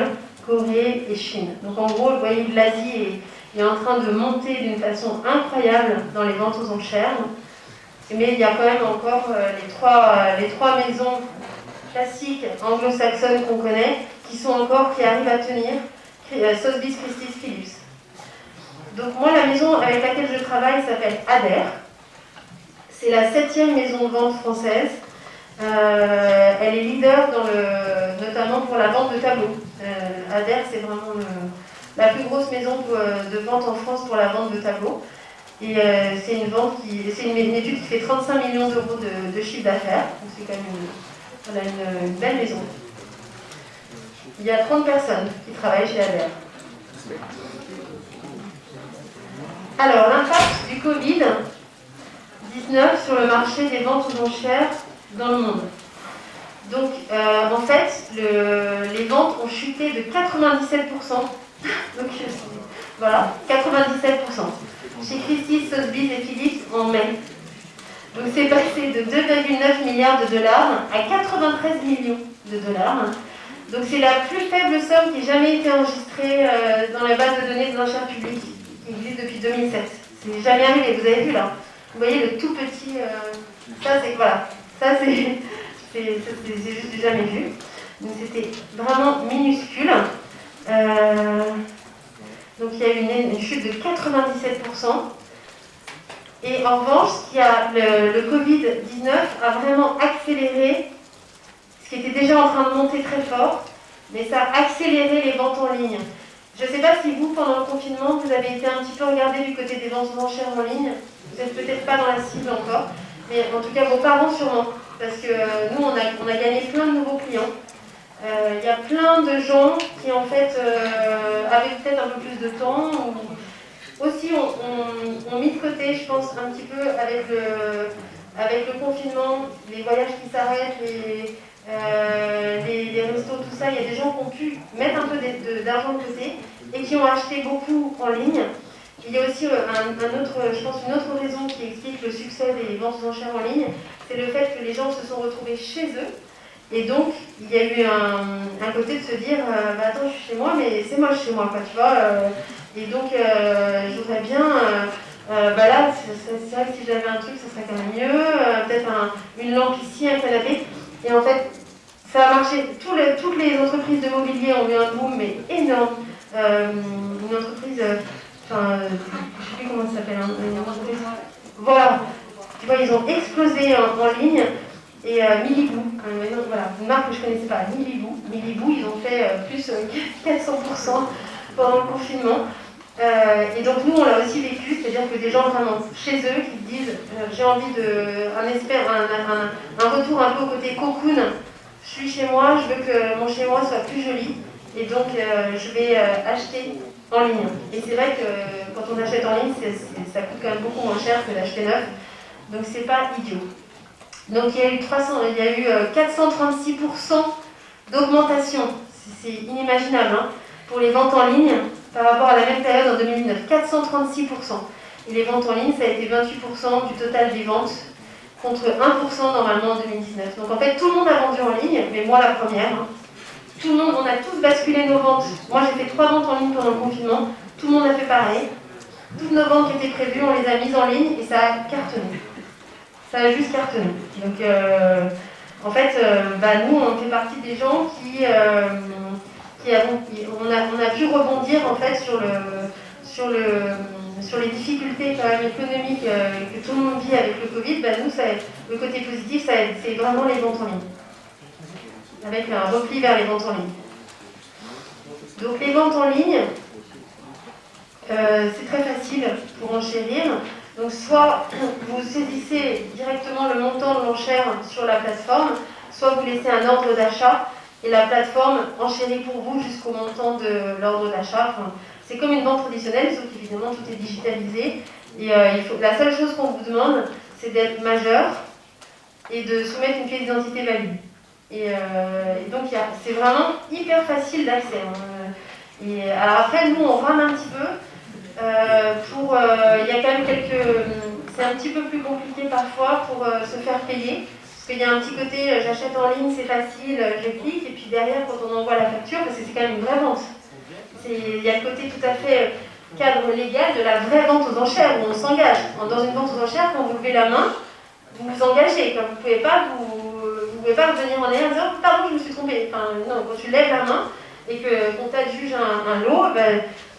Corée et Chine. Donc en gros, vous voyez, l'Asie est en train de monter d'une façon incroyable dans les ventes aux enchères. Mais il y a quand même encore les trois maisons classiques anglo-saxonnes qu'on connaît qui arrivent à tenir, Sotheby's, Christie's, Philips. Donc moi, la maison avec laquelle je travaille s'appelle Adair. C'est la 7e maison de vente française. Elle est leader notamment pour la vente de tableaux. Adair, c'est vraiment la plus grosse maison de vente en France pour la vente de tableaux. Et c'est une étude qui fait 35 millions d'euros de chiffre d'affaires. Donc c'est quand même une belle maison. Il y a 30 personnes qui travaillent chez Adair. Alors, l'impact du Covid-19 sur le marché des ventes aux enchères dans le monde. Donc, en fait, les ventes ont chuté de 97%. Donc, voilà, 97%. Chez Christie's, Sotheby's et Philips en mai. Donc, c'est passé de 2,9 milliards de dollars à 93 millions de dollars. Donc, c'est la plus faible somme qui ait jamais été enregistrée dans la base de données des enchères publiques qui existe depuis 2007. C'est jamais arrivé, vous avez vu là. Vous voyez le tout petit. Ça, c'est voilà. Ça, c'est juste jamais vu. Donc, c'était vraiment minuscule. Donc, il y a eu une chute de 97%. Et en revanche, le Covid-19 a vraiment accéléré ce qui était déjà en train de monter très fort, mais ça a accéléré les ventes en ligne. Je ne sais pas si vous, pendant le confinement, vous avez été un petit peu regardé du côté des ventes aux enchères en ligne. Vous n'êtes peut-être pas dans la cible encore, mais en tout cas vos parents sûrement. Parce que nous, on a gagné plein de nouveaux clients. Il y a plein de gens qui, en fait, avaient peut-être un peu plus de temps. Ou aussi, ont mis de côté, je pense, un petit peu avec le confinement, les voyages qui s'arrêtent, les restos, tout ça. Il y a des gens qui ont pu mettre un peu d'argent de côté et qui ont acheté beaucoup en ligne. Il y a aussi je pense une autre raison qui explique le succès des ventes aux enchères en ligne, c'est le fait que les gens se sont retrouvés chez eux. Et donc, il y a eu un côté de se dire, attends, je suis chez moi, mais c'est moche chez moi, quoi, tu vois. Et donc, je voudrais bien, là, c'est vrai que si j'avais un truc, ce serait quand même mieux. Peut-être une lampe ici, un canapé. Et en fait, ça a marché. Toutes les entreprises de mobilier ont eu un boom, mais énorme. Une entreprise, je ne sais plus comment ça s'appelle, une entreprise. Voilà. Tu vois, ils ont explosé en ligne. Et Milibou, voilà, une marque que je ne connaissais pas, Milibou, ils ont fait plus 400% pendant le confinement. Et donc nous, on l'a aussi vécu, c'est-à-dire que des gens vraiment chez eux qui disent j'ai envie un retour un peu au côté cocoon. Je suis chez moi, je veux que mon chez moi soit plus joli, et donc je vais acheter en ligne. Et c'est vrai que quand on achète en ligne, ça coûte quand même beaucoup moins cher que d'acheter neuf, donc c'est pas idiot. Donc il y a eu 436% d'augmentation, c'est inimaginable, hein, pour les ventes en ligne par rapport à la même période en 2019, 436%. Et les ventes en ligne, ça a été 28% du total des ventes, contre 1% normalement en 2019. Donc en fait, tout le monde a vendu en ligne, mais moi la première. Hein. Tout le monde, on a tous basculé nos ventes. Moi j'ai fait 3 ventes en ligne pendant le confinement, tout le monde a fait pareil. Toutes nos ventes qui étaient prévues, on les a mises en ligne et ça a cartonné. Ça a juste cartonné. Donc en fait, nous on fait partie des gens on a pu rebondir en fait sur les difficultés quand même économiques que tout le monde vit avec le Covid. Nous, le côté positif, c'est vraiment les ventes en ligne, avec un repli vers les ventes en ligne. Donc les ventes en ligne, c'est très facile pour enchérir. Donc soit vous saisissez directement le montant de l'enchère sur la plateforme, soit vous laissez un ordre d'achat et la plateforme enchérit pour vous jusqu'au montant de l'ordre d'achat. Enfin, c'est comme une vente traditionnelle, sauf qu'évidemment tout est digitalisé. Et la seule chose qu'on vous demande, c'est d'être majeur et de soumettre une pièce d'identité valide. Et donc c'est vraiment hyper facile d'accès. Et alors après, nous on rame un petit peu. Il y a quand même c'est un petit peu plus compliqué parfois pour se faire payer. Parce qu'il y a un petit côté, j'achète en ligne, c'est facile, je clique, et puis derrière, quand on envoie la facture, parce que c'est quand même une vraie vente. Il y a le côté tout à fait cadre légal de la vraie vente aux enchères, où on s'engage. Dans une vente aux enchères, quand vous levez la main, vous vous engagez. Quand vous ne pouvez pas revenir en arrière en disant « Pardon, je me suis trompée ». Enfin, non, quand tu lèves la main et qu'on t'adjuge un lot,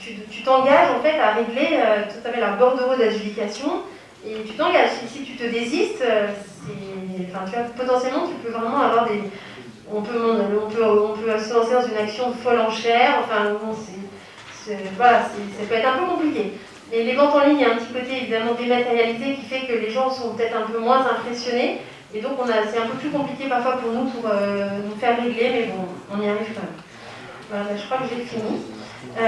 tu t'engages en fait à régler tout à fait la bordereau d'adjudication. Et tu t'engages. Si tu te désistes, potentiellement, tu peux vraiment avoir des... On peut se lancer dans une action folle enchère. Enfin, bon, ça peut être un peu compliqué. Et les ventes en ligne, il y a un petit côté évidemment dématérialisé qui fait que les gens sont peut-être un peu moins impressionnés. Et donc, c'est un peu plus compliqué parfois pour nous pour nous faire régler, mais bon, on y arrive quand même. Voilà, je crois que j'ai fini. Je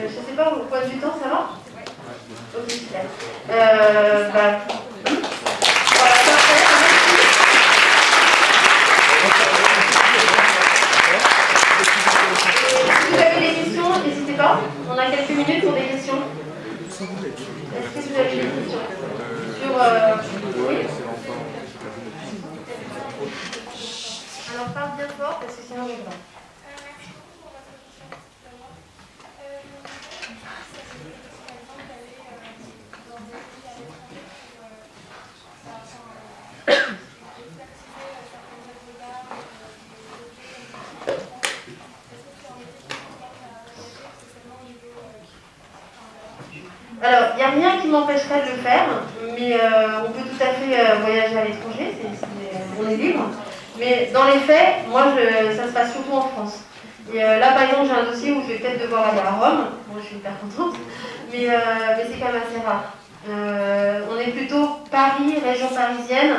ne sais pas, au point du temps, ça va ? Ok, super. Voilà, parfait, merci. Si vous avez des questions, n'hésitez pas. On a quelques minutes pour des questions. Est-ce que vous avez des questions sur... Oui. Alors, parle bien fort, parce que sinon, je ne vais pas. Alors, il n'y a rien qui m'empêcherait de le faire, mais on peut tout à fait voyager à l'étranger, on est libre. Mais dans les faits, moi, ça se passe surtout en France. Et là, par exemple, j'ai un dossier où je vais peut-être devoir aller à Rome. Moi, je suis hyper contente, mais c'est quand même assez rare. On est plutôt Paris, région parisienne.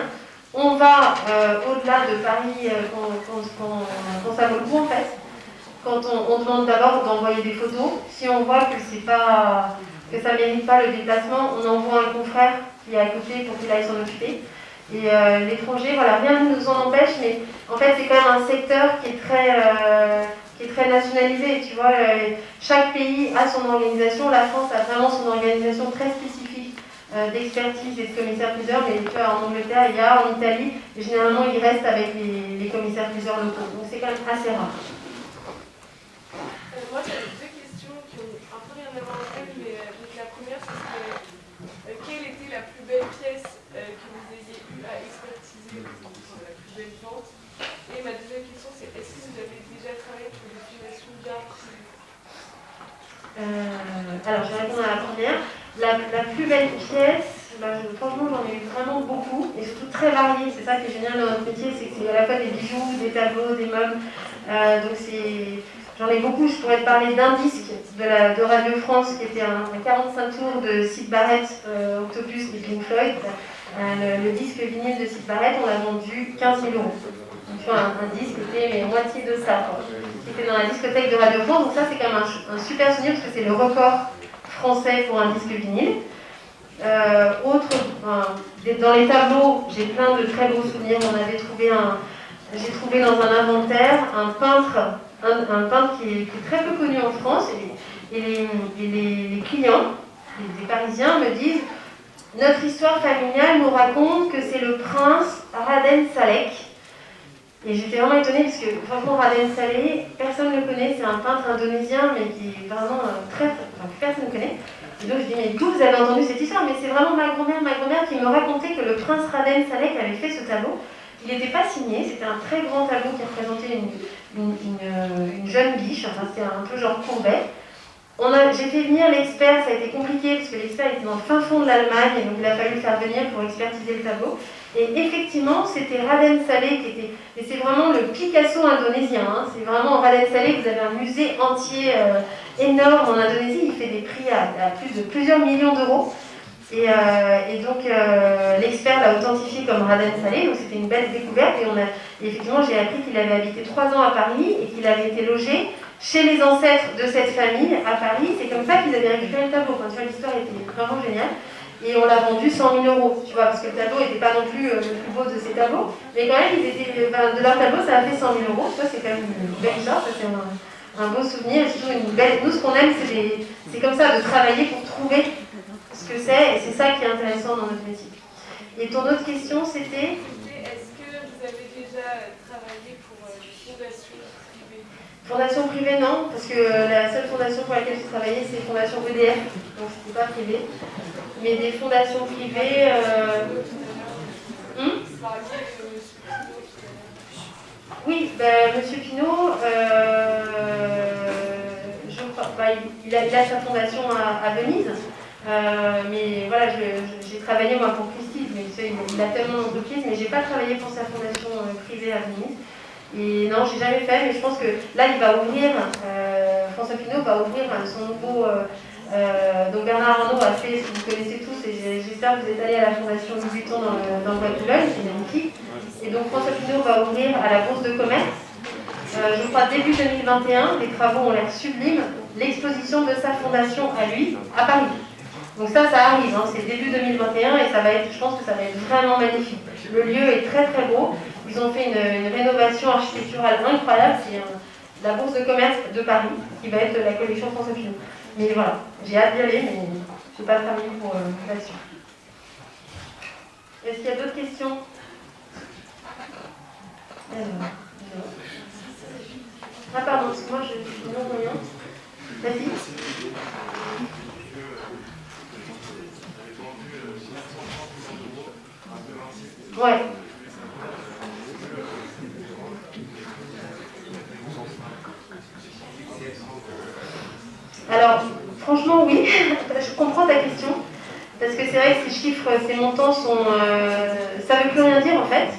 On va au-delà de Paris quand ça vaut le coup, en fait. Quand on demande d'abord d'envoyer des photos. Si on voit que ça ne mérite pas le déplacement, on envoie un confrère qui est à côté pour qu'il aille s'en occuper. Et l'étranger, voilà, rien ne nous en empêche, mais en fait c'est quand même un secteur qui est très nationalisé, tu vois. Chaque pays a son organisation, la France a vraiment son organisation très spécifique d'expertise et de commissaires-priseurs, mais tu vois, en Angleterre, il y a, en Italie, et généralement ils restent avec les commissaires-priseurs locaux, donc c'est quand même assez rare. Moi j'avais deux questions qui ont un peu rien à voir avec elle, mais la première ce serait quelle était la plus belle pièce que vous ayez eu à expertiser, la plus belle vente. Et ma deuxième question c'est est-ce que vous avez déjà travaillé pour des fondations bien privées? Alors je vais répondre à la première. La plus belle pièce, franchement j'en ai eu vraiment beaucoup et surtout très variées. C'est ça qui est génial dans notre métier, c'est que c'est à la fois des bijoux, des tableaux, des meubles. Donc j'en ai beaucoup. Je pourrais te parler d'un disque de Radio France qui était un 45 tours de Syd Barrett, Octopus et Pink Floyd. Le disque vinyle de Syd Barrett, on l'a vendu 15 000 euros. Donc, tu vois, un disque était mais moitié de ça, quoi. Qui était dans la discothèque de Radio France. Donc ça, c'est quand même un super souvenir parce que c'est le record français pour un disque vinyle. Dans les tableaux, j'ai plein de très beaux souvenirs. J'ai trouvé dans un inventaire un peintre qui est très peu connu en France. Et les clients, les Parisiens, me disent: notre histoire familiale nous raconte que c'est le prince Raden Salek. Et j'étais vraiment étonnée parce que franchement, Raden Saleh, personne ne le connaît. C'est un peintre indonésien, mais qui est vraiment personne ne connaît. Et donc je dis: mais d'où vous avez entendu cette histoire? Mais c'est vraiment ma grand-mère qui me racontait que le prince Raden Salek avait fait ce tableau. Il n'était pas signé, c'était un très grand tableau qui représentait une jeune biche, enfin c'était un peu genre Courbet. J'ai fait venir l'expert, ça a été compliqué parce que l'expert était dans le fin fond de l'Allemagne et donc il a fallu le faire venir pour expertiser le tableau. Et effectivement, c'était Raden Saleh qui était... Et c'est vraiment le Picasso indonésien, hein. C'est vraiment Raden Saleh, vous avez un musée entier énorme en Indonésie, il fait des prix à plus de plusieurs millions d'euros. Et donc l'expert l'a authentifié comme Raden Saleh, donc c'était une belle découverte. Et effectivement, j'ai appris qu'il avait habité 3 ans à Paris et qu'il avait été logé chez les ancêtres de cette famille à Paris. C'est comme ça qu'ils avaient récupéré le tableau. Enfin, tu vois, l'histoire était vraiment géniale. Et on l'a vendu 100 000 euros, tu vois, parce que le tableau n'était pas non plus le plus beau de ces tableaux. Mais quand même, de leur tableau, ça a fait 100 000 euros. Tu vois, c'est quand même une belle histoire, ça c'est un beau souvenir. Et surtout une belle... Nous, ce qu'on aime, c'est comme ça, de travailler pour trouver ce que c'est. Et c'est ça qui est intéressant dans notre métier. Et ton autre question, c'était... Est-ce que vous avez déjà travaillé pour une fondation privée? Fondation privée, non, parce que la seule fondation pour laquelle j'ai travaillé, c'est Fondation EDF, donc c'était pas privé. Mais des fondations privées... Oui, Monsieur Pinault, je crois, il a sa fondation à Venise. Mais voilà, j'ai travaillé moi pour Christie's, mais il a tellement d'entreprises, mais j'ai pas travaillé pour sa fondation privée à Venise. Et non, j'ai jamais fait, mais je pense que là, il va ouvrir, François Pinault va ouvrir son nouveau... donc Bernard Arnault a fait ce que vous connaissez tous, et j'espère que vous êtes allés à la fondation Louis Vuitton dans le Bois de Boulogne, c'est magnifique. Et donc François Pinault va ouvrir à la Bourse de Commerce, je crois début 2021, les travaux ont l'air sublimes, l'exposition de sa fondation à lui, à Paris. Donc ça arrive, hein, c'est début 2021 et ça va être, je pense que ça va être vraiment magnifique. Le lieu est très très beau, ils ont fait une rénovation architecturale incroyable, c'est la Bourse de Commerce de Paris, qui va être la collection François Pinault. Mais voilà, j'ai hâte d'y aller, mais je n'ai pas travaillé pour là-dessus. Est-ce qu'il y a d'autres questions? Ah pardon, parce que moi je suis non-voyante. Vas-y. Ouais. Alors, franchement, oui, je comprends ta question, parce que c'est vrai que ces chiffres, ces montants sont... ça ne veut plus rien dire en fait,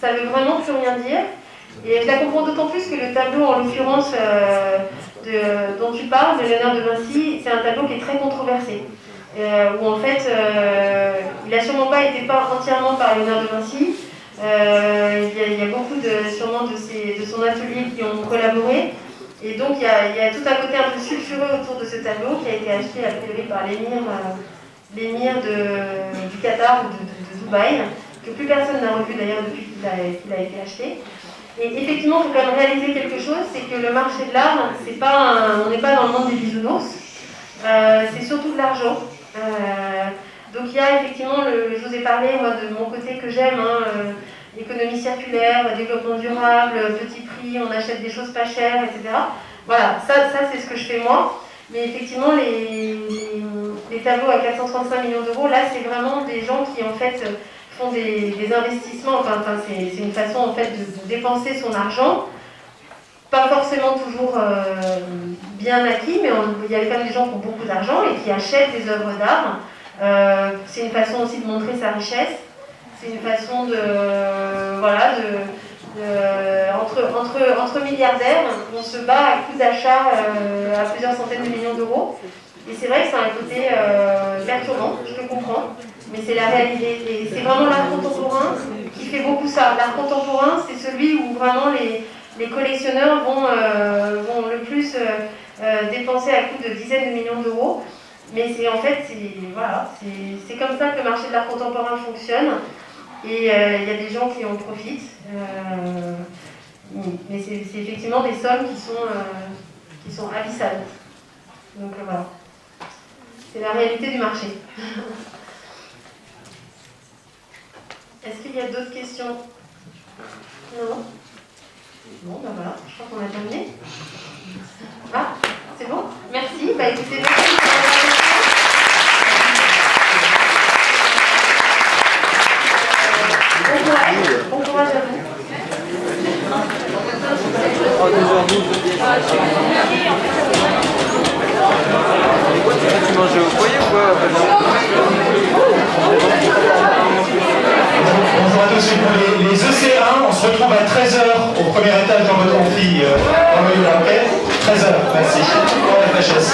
ça ne veut vraiment plus rien dire, et je la comprends d'autant plus que le tableau, en l'occurrence, dont tu parles, de Léonard de Vinci, c'est un tableau qui est très controversé, où en fait, il n'a sûrement pas été peint entièrement par Léonard de Vinci. Il y a beaucoup sûrement de son atelier qui ont collaboré. Et donc il y a tout un côté un peu sulfureux autour de ce tableau qui a été acheté a priori par l'émir du Qatar ou de Dubaï, que plus personne n'a revu d'ailleurs depuis qu'il a été acheté. Et effectivement, il faut quand même réaliser quelque chose, c'est que le marché de l'art, on n'est pas dans le monde des bisounours, c'est surtout de l'argent. Donc il y a effectivement, je vous ai parlé moi de mon côté que j'aime, économie circulaire, développement durable, petit prix, on achète des choses pas chères, etc. Voilà, ça c'est ce que je fais moi. Mais effectivement, les tableaux à 435 millions d'euros, là c'est vraiment des gens qui en fait font des investissements, enfin c'est une façon en fait de dépenser son argent, pas forcément toujours bien acquis, mais il y a quand même des gens qui ont beaucoup d'argent et qui achètent des œuvres d'art. C'est une façon aussi de montrer sa richesse. C'est une façon entre entre milliardaires, on se bat à coût d'achat à plusieurs centaines de millions d'euros. Et c'est vrai que ça a un côté perturbant, je le comprends, mais c'est la réalité. Et c'est vraiment l'art contemporain qui fait beaucoup ça. L'art contemporain, c'est celui où vraiment les collectionneurs vont le plus dépenser à coût de dizaines de millions d'euros. Mais c'est en fait, voilà, c'est comme ça que le marché de l'art contemporain fonctionne. Et il y a des gens qui en profitent. Mais c'est effectivement des sommes qui sont abyssales. Donc voilà. C'est la réalité du marché. Est-ce qu'il y a d'autres questions? Non? Bon, ben voilà, je crois qu'on a terminé. Ah, c'est bon? Merci. Bah écoutez, merci pour bon courage à vous. Tu manges au foyer ou quoi? Bonjour à tous, les EC1, on se retrouve à 13h au premier étage dans votre amphi, dans le ok 13h, merci. Pour la FHS.